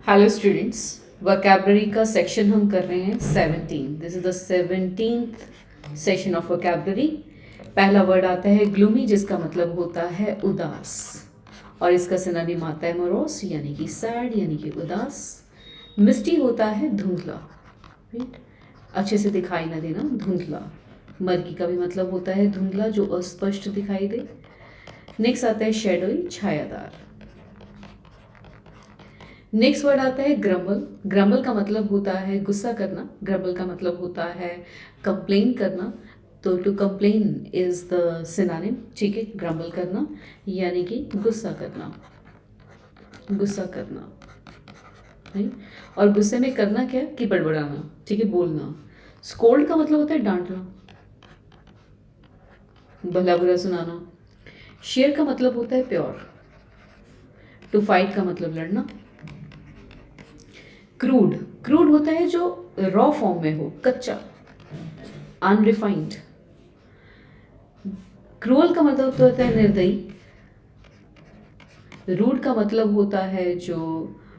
Hello students, vocabulary का section हम कर रहे हैं 17। This is the 17th session of vocabulary. पहला वर्ड आता है ग्लूमी, जिसका मतलब होता है उदास, और इसका सिनोनिम आता है मोरोस यानी कि सैड यानी कि उदास। मिस्टी होता है धुंधला, राइट, अच्छे से दिखाई ना देना, धुंधला। मर्की का भी मतलब होता है धुंधला, जो अस्पष्ट दिखाई दे। नेक्स्ट आता है शेडोई, छायादार। नेक्स्ट वर्ड आता है ग्रम्बल। ग्रम्बल का मतलब होता है गुस्सा करना। ग्रम्बल का मतलब होता है कंप्लेन करना। तो to complain is the synonym, ठीक है। ग्रम्बल करना यानी कि गुस्सा करना, गुस्सा करना, राइट। और गुस्से में करना क्या कि बड़बड़ाना, ठीक है, बोलना। स्कोल्ड का मतलब होता है डांटना, भला बुरा सुनाना। शेयर का मतलब होता है प्योर। टू फाइट का मतलब लड़ना। क्रूड, क्रूड होता है जो रॉ फॉर्म में हो, कच्चा, अनरिफाइंड। क्रूअल का मतलब होता है निर्दयी। रूड का मतलब होता है जो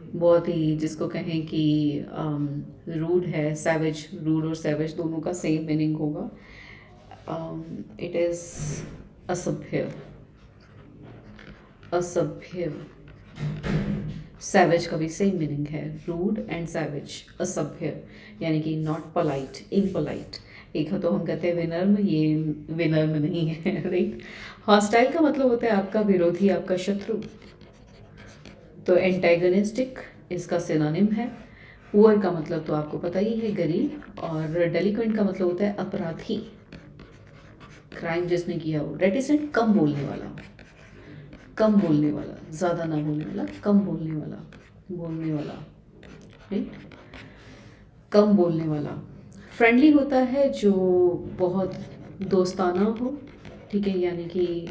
बहुत ही, जिसको कहें कि रूड है, सैवेज। रूड और सैवेज दोनों का सेम मीनिंग होगा। इट इज असभ्य, असभ्य। सैवेज का भी सेम मीनिंग है, रूड एंड सैवेज, असभ्य यानी कि नॉट पोलाइट, इनपोलाइट। एक तो हम कहते हैं विनम्र, ये विनम्र नहीं है, राइट। हॉस्टाइल का मतलब होता है आपका विरोधी, आपका शत्रु। तो एंटेगनिस्टिक इसका सिनोनिम है। पुअर का मतलब तो आपको पता ही है, गरीब। और डेलिक्वेंट का मतलब होता है अपराधी, क्राइम जिसने किया हो। रेटिसेंट, कम बोलने वाला, कम बोलने वाला, ज़्यादा ना बोलने वाला, कम बोलने वाला, बोलने वाला, राइट, कम बोलने वाला। फ्रेंडली होता है जो बहुत दोस्ताना हो, ठीक है, यानी कि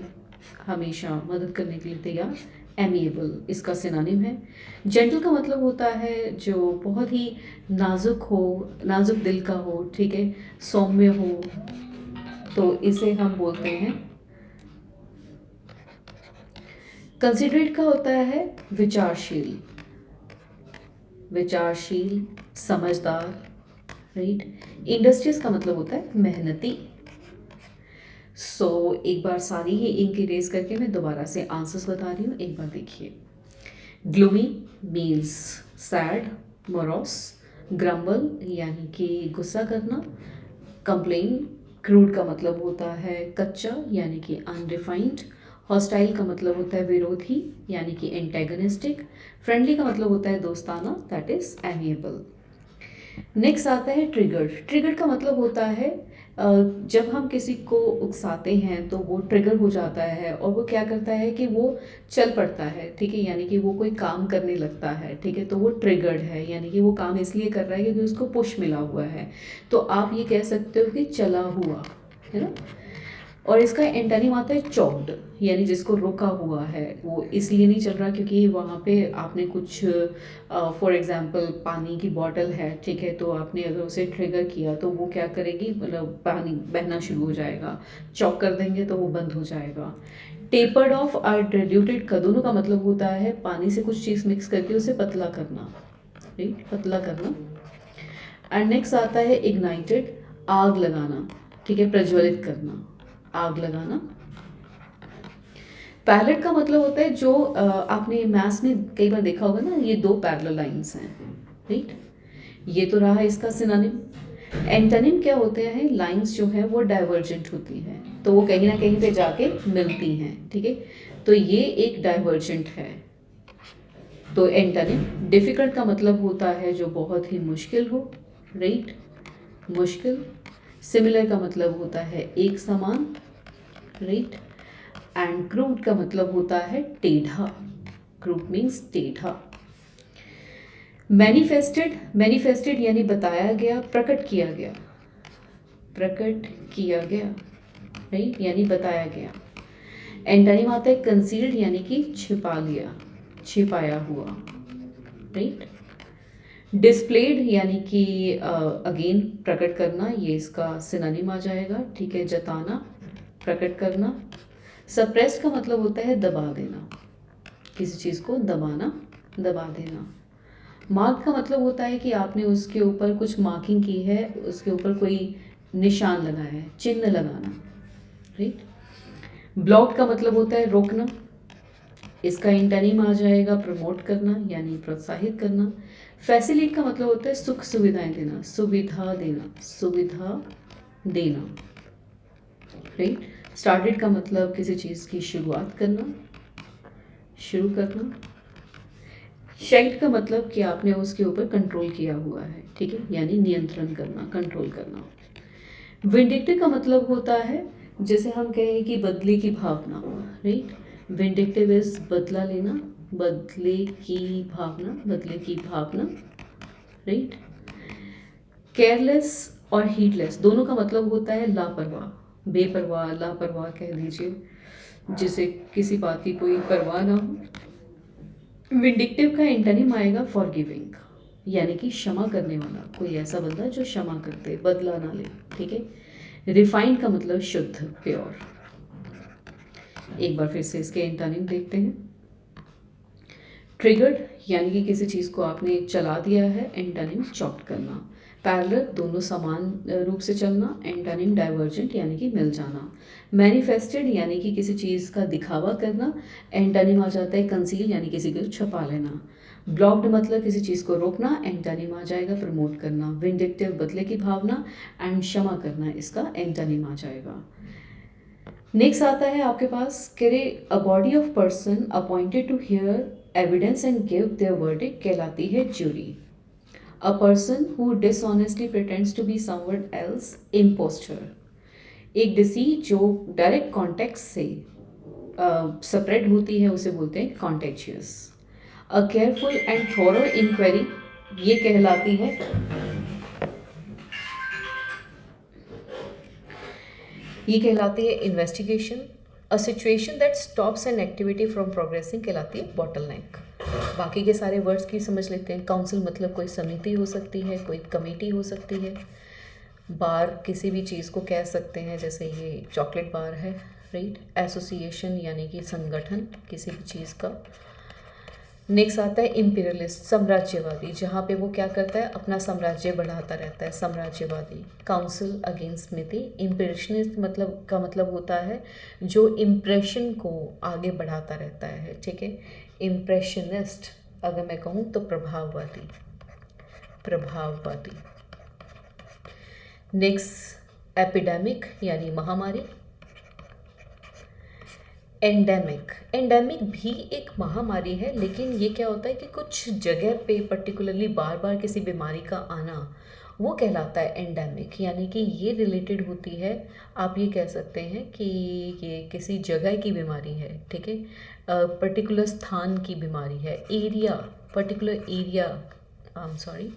हमेशा मदद करने के लिए तैयार। एमिएबल इसका सिनोनिम है। जेंटल का मतलब होता है जो बहुत ही नाजुक हो, नाजुक दिल का हो, ठीक है, सौम्य हो। तो इसे हम बोलते हैं। कंसिडरेट का होता है विचारशील, विचारशील, समझदार, राइट। इंडस्ट्रियस का मतलब होता है मेहनती। एक बार सारी ही इंक इरेज करके मैं दोबारा से आंसर्स बता रही हूँ, एक बार देखिए। Gloomy means sad, morose. Grumble यानी कि गुस्सा करना। कंप्लेन, क्रूड का मतलब होता है कच्चा यानी कि अनरिफाइंड। हॉस्टाइल का मतलब होता है विरोधी यानी कि एंटेगनिस्टिक। फ्रेंडली का मतलब होता है दोस्ताना, दैट इज एमिएबल। नेक्स्ट आता है ट्रिगर। ट्रिगर का मतलब होता है जब हम किसी को उकसाते हैं तो वो ट्रिगर हो जाता है, और वो क्या करता है कि वो चल पड़ता है, ठीक है, यानी कि वो कोई काम करने लगता है, ठीक है। तो वो ट्रिगर्ड है, यानी कि वो काम इसलिए कर रहा है क्योंकि उसको पुश मिला हुआ है। तो आप ये कह सकते हो कि चला हुआ, है ना। और इसका एंटोनिम आता है चॉक्ड, यानी जिसको रोका हुआ है। वो इसलिए नहीं चल रहा क्योंकि वहाँ पे आपने कुछ, फॉर एग्जांपल पानी की बॉटल है, ठीक है, तो आपने अगर उसे ट्रिगर किया तो वो क्या करेगी, मतलब पानी बहना शुरू हो जाएगा। चॉक कर देंगे तो वो बंद हो जाएगा। टेपर्ड ऑफ और डिल्यूटेड का दोनों का मतलब होता है पानी से कुछ चीज़ मिक्स करके उसे पतला करना, राइट, पतला करना। एंड नेक्स्ट आता है इग्नाइटेड, आग लगाना, ठीक है, प्रज्वलित करना, आग लगाना। पैरेलल का मतलब होता है जो आपने मैथ्स में कई बार देखा होगा ना, ये दो पैरेलल लाइंस हैं, राइट। ये तो रहा इसका सिनोनिम। एंटोनिम क्या होते हैं, लाइंस जो हैं वो डाइवर्जेंट होती हैं, तो वो कहीं ना कहीं पे जाके मिलती हैं, ठीक है। तो ये एक डाइवर्जेंट है। तो एंटोनिम डिफिकल्ट का मतलब होता है जो बहुत ही मुश्किल हो, राइट, मुश्किल। सिमिलर का मतलब होता है एक समान, राइट। एंड क्रूड का मतलब होता है टेढ़ा। क्रूड मीन्स टेढ़ा। मैनिफेस्टेड, मैनिफेस्टेड यानी बताया गया, प्रकट किया गया, प्रकट किया गया, राइट, यानी बताया गया। एंटोनिम आता है कंसील्ड यानी कि छिपा गया, छिपाया हुआ, राइट। डिस्प्लेड यानी कि अगेन प्रकट करना, ये इसका सिनोनिम आ जाएगा, ठीक है, जताना, प्रकट करना। सप्रेस्ड का मतलब होता है दबा देना, किसी चीज़ को दबाना, दबा देना। मार्क का मतलब होता है कि आपने उसके ऊपर कुछ मार्किंग की है, उसके ऊपर कोई निशान लगाया है, चिन्ह लगाना, राइट। ब्लॉक्ड का मतलब होता है रोकना, इसका एंटोनिम आ जाएगा प्रमोट करना यानी प्रोत्साहित करना। फैसिलिट का मतलब होता है सुख सुविधाएं देना, सुविधा देना, सुविधा देना, राइट। स्टार्टेड का मतलब किसी चीज़ की शुरुआत करना, शुरू करना। शेक्ड का मतलब कि आपने उसके ऊपर कंट्रोल किया हुआ है, ठीक है, यानी नियंत्रण करना, कंट्रोल करना। विंडिक्टिव का मतलब होता है जैसे हम कहें कि बदले की भावना, राइट। विंडिक्टिव इज बदला लेना, बदले की भावना, बदले की भावना, राइट। केयरलेस और हीटलेस दोनों का मतलब होता है लापरवाह, बेपरवाह, लापरवाह कह दीजिए, जिसे किसी बात की कोई परवाह ना हो। विंडिक्टिव का एंटोनिम आएगा फॉरगिविंग, यानी कि क्षमा करने वाला, कोई ऐसा बंदा जो क्षमा करते, बदला ना ले, ठीक है। रिफाइंड का मतलब शुद्ध, प्योर। एक बार फिर से इसके एंटोनिम देखते हैं। ट्रिगर्ड यानी कि किसी चीज़ को आपने चला दिया है, एंटोनिम चॉप्ड करना। पैरेलल दोनों समान रूप से चलना, एंटोनिम डाइवर्जेंट यानी कि मिल जाना। मैनिफेस्टेड यानी कि किसी चीज़ का दिखावा करना, एंटोनिम आ जाता है कंसील यानी किसी को छुपा लेना। ब्लॉक्ड मतलब किसी चीज़ को रोकना, एंटोनिम आ जाएगा प्रमोट करना। विंडिक्टिव बदले की भावना, एंड क्षमा करना इसका एंटोनिम आ जाएगा। नेक्स्ट आता है आपके पास करे a body of person appointed to hear evidence and give their verdict कहलाती है jury. A person who dishonestly pretends to be someone else, imposter. एक डिसीज जो डायरेक्ट कॉन्टेक्ट से स्प्रेड होती है उसे बोलते हैं contagious. A careful and thorough inquiry ये कहलाती है, ये कहलाती है investigation. A situation that stops an activity from progressing कहलाती है बॉटलनेक। बाकी के सारे वर्ड्स की समझ लेते हैं। काउंसिल मतलब कोई समिति हो सकती है, कोई कमेटी हो सकती है। बार किसी भी चीज़ को कह सकते हैं, जैसे ये चॉकलेट बार है, राइट। एसोसिएशन यानी कि संगठन किसी भी चीज़ का। नेक्स्ट आता है इम्पीरियलिस्ट, साम्राज्यवादी, जहाँ पे वो क्या करता है अपना साम्राज्य बढ़ाता रहता है, साम्राज्यवादी। Council against Smiti. इम्प्रेशनिस्ट मतलब का मतलब होता है जो इम्प्रेशन को आगे बढ़ाता रहता है, ठीक है। इम्प्रेशनिस्ट अगर मैं कहूँ तो प्रभाववादी, प्रभाववादी। नेक्स्ट एपिडेमिक यानी महामारी। एंडेमिक, एंडेमिक भी एक महामारी है, लेकिन ये क्या होता है कि कुछ जगह पे पर्टिकुलरली बार बार किसी बीमारी का आना वो कहलाता है एंडेमिक, यानी कि ये रिलेटेड होती है, आप ये कह सकते हैं कि ये किसी जगह की बीमारी है, ठीक है। पर्टिकुलर स्थान की बीमारी है, area, particular area, I am sorry,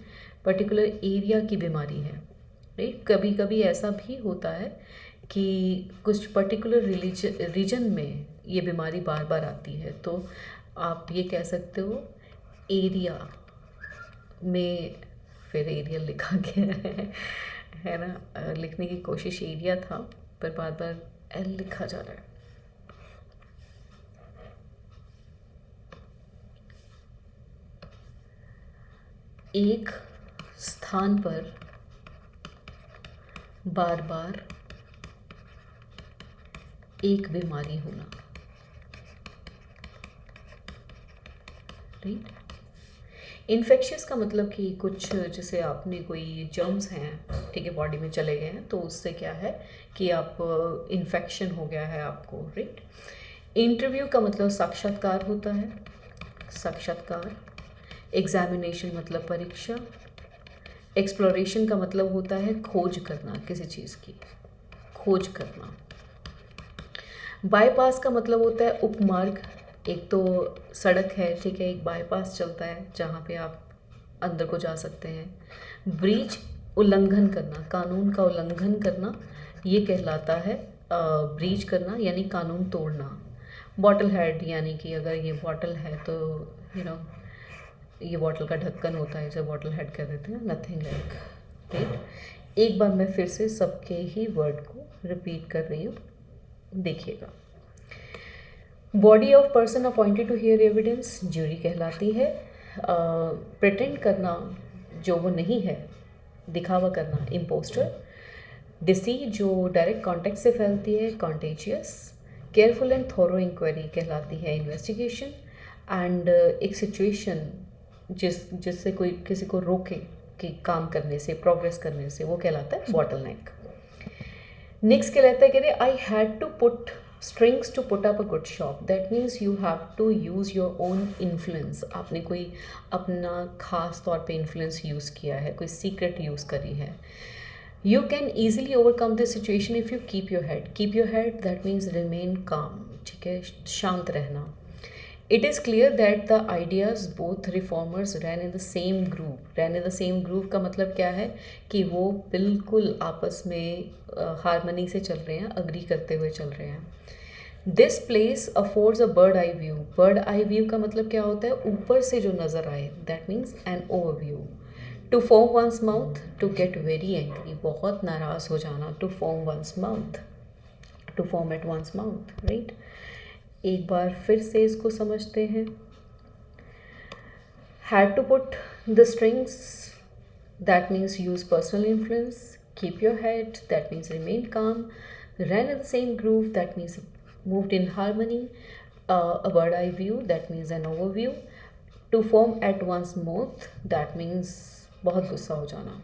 particular area की बीमारी है, राइट। कभी कभी ऐसा भी होता है कि कुछ पर्टिकुलर रीजन में ये बीमारी बार बार आती है, तो आप ये कह सकते हो एरिया में, फिर एरिया लिखा गया है ना, लिखने की कोशिश एरिया था पर बार बार एल लिखा जा रहा है। एक स्थान पर बार बार एक बीमारी होना, राइट। इन्फेक्शियस का मतलब कि कुछ जैसे आपने कोई जर्म्स हैं, ठीक है, बॉडी में चले गए हैं, तो उससे क्या है कि आप इन्फेक्शन हो गया है आपको, राइट। इंटरव्यू का मतलब साक्षात्कार होता है, साक्षात्कार। एग्जामिनेशन मतलब परीक्षा। एक्सप्लोरेशन का मतलब होता है खोज करना, किसी चीज़ की खोज करना। बाईपास का मतलब होता है उपमार्ग। एक तो सड़क है, ठीक है, एक बाईपास चलता है जहाँ पे आप अंदर को जा सकते हैं। ब्रीच उल्लंघन करना, कानून का उल्लंघन करना, ये कहलाता है ब्रीच करना यानी कानून तोड़ना। बॉटल हेड यानी कि अगर ये बॉटल है तो ये बॉटल का ढक्कन होता है, इसे बॉटल हेड कह देते हैं, नथिंग लाइक, राइट। एक बार मैं फिर से सबके ही वर्ड को रिपीट कर रही हूँ, देखिएगा। Body of person appointed to hear evidence jury कहलाती है। प्रिटेंड करना जो वो नहीं है, दिखावा करना, इम्पोस्टर। डिसीट जो डायरेक्ट कॉन्टेक्ट से फैलती है, contagious. Careful and thorough inquiry कहलाती है इन्वेस्टिगेशन। एंड एक सिचुएशन जिससे कोई किसी को रोके कि काम करने से, प्रोग्रेस करने से, वो कहलाता है बॉटलनेक। नेक्स्ट कहलाता है कि I had to put strings to put up a good shop. That means you have to use your own influence. आपने कोई अपना खास तौर पे influence यूज़ किया है, कोई secret यूज़ करी है. You can easily overcome this situation if you keep your head. Keep your head, that means remain calm. ठीक है, शांत रहना. It is clear that the ideas both reformers ran in the same group. Ran in the same group का मतलब क्या है कि वो बिल्कुल आपस में हारमनी से चल रहे हैं, अग्री करते हुए चल रहे हैं. This place affords a bird eye view. Bird eye view का मतलब क्या होता है? ऊपर से जो नज़र आए, that means an overview. To form one's mouth, to get very angry, बहुत नाराज़ हो जाना. To form one's mouth, to form at one's mouth, right. एक बार फिर से इसको समझते हैं. Had to put the strings, that means use personal influence. Keep your head, that means remain calm. ran in the same groove, that means moved in harmony. A bird eye view, that means an overview. To foam at one's mouth, that means बहुत गुस्सा हो जाना.